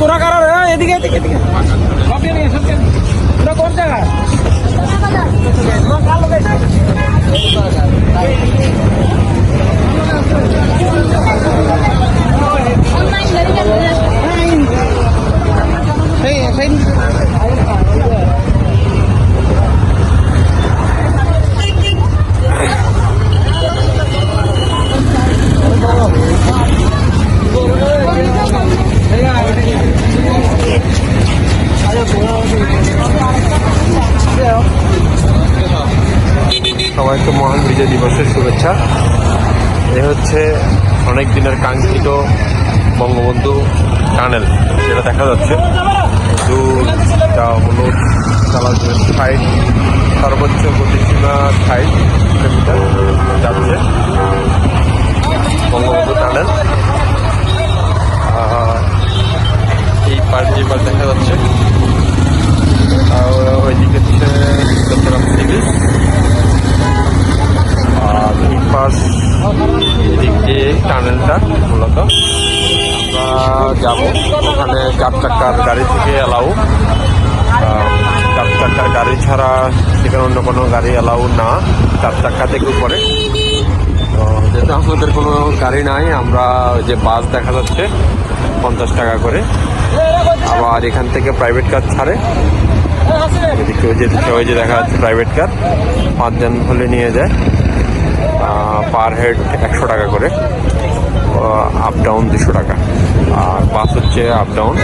তোরা কারো এদিকে এদিকে এদিকে তোরা কোন জায়গায় সবাইকে মহান বিজয় দিবসের শুভেচ্ছা। এ হচ্ছে অনেক দিনের কাঙ্ক্ষিত বঙ্গবন্ধু টানেল, যেটা দেখা যাচ্ছে হলুদ চালাচলের সাইড সর্বোচ্চ গতিসীমা 60 কিলোমিটার যাচ্ছে বঙ্গবন্ধু টানেল। এই পার্ট যে পার্ট দেখা যাচ্ছে ওইদিকে হচ্ছে চট্টগ্রাম সি বিচ, আর এই পাশ এদিক দিয়ে টানেলটা মূলত আমরা যাবো ওখানে 4 চাকার গাড়ি থেকে অ্যালাউ, 4 চাকার গাড়ি ছাড়া সেখানে অন্য কোনো গাড়ি অ্যালাউ না, 4 চাকা থেকে উপরে। তো যেহেতু আমাদের কোনো গাড়ি নাই, আমরা যে বাস দেখা যাচ্ছে 50 টাকা করে, আবার এখান থেকে প্রাইভেট কার ছাড়ে এদিকে ওই যে দেখা যাচ্ছে প্রাইভেট কার 5 জন হলে নিয়ে যায়, পার হেড 100 টাকা করে, আপ ডাউন 200 টাকা, আর বাস হচ্ছে আপ ডাউন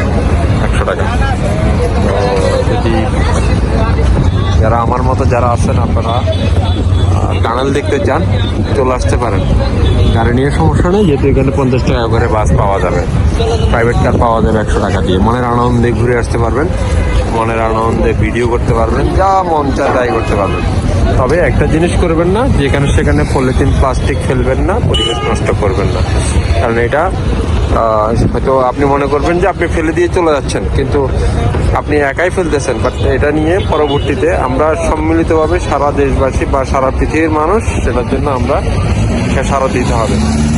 100 টাকা। তো যদি যারা আমার মতো যারা আছেন আপনারা টানেল দেখতে চান চলে আসতে পারেন, গাড়ি নিয়ে সমস্যা নেই, যেহেতু এখানে 50 টাকা করে বাস পাওয়া যাবে, প্রাইভেট কার পাওয়া যাবে 100 টাকা দিয়ে। মনের আনন্দে ঘুরে আসতে পারবেন, মনের আনন্দে ভিডিও করতে পারবেন, যা মন চায় তাই করতে পারবেন। তবে একটা জিনিস করবেন না, যেখানে সেখানে পলিথিন প্লাস্টিক ফেলবেন না, পরিবেশ নষ্ট করবেন না, কারণ এটা হয়তো আপনি মনে করবেন যে আপনি ফেলে দিয়ে চলে যাচ্ছেন, কিন্তু আপনি একাই ফেলতেছেন, বাট এটা নিয়ে পরবর্তীতে আমরা সম্মিলিতভাবে সারা দেশবাসী বা সারা পৃথিবীর মানুষ সেটার জন্য আমরা সারা দিতে হবে।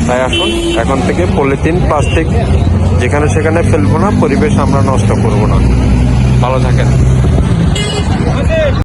তাই আসুন এখন থেকে পলিথিন প্লাস্টিক যেখানে সেখানে ফেলবো না, পরিবেশ আমরা নষ্ট করবো না। ভালো থাকেন।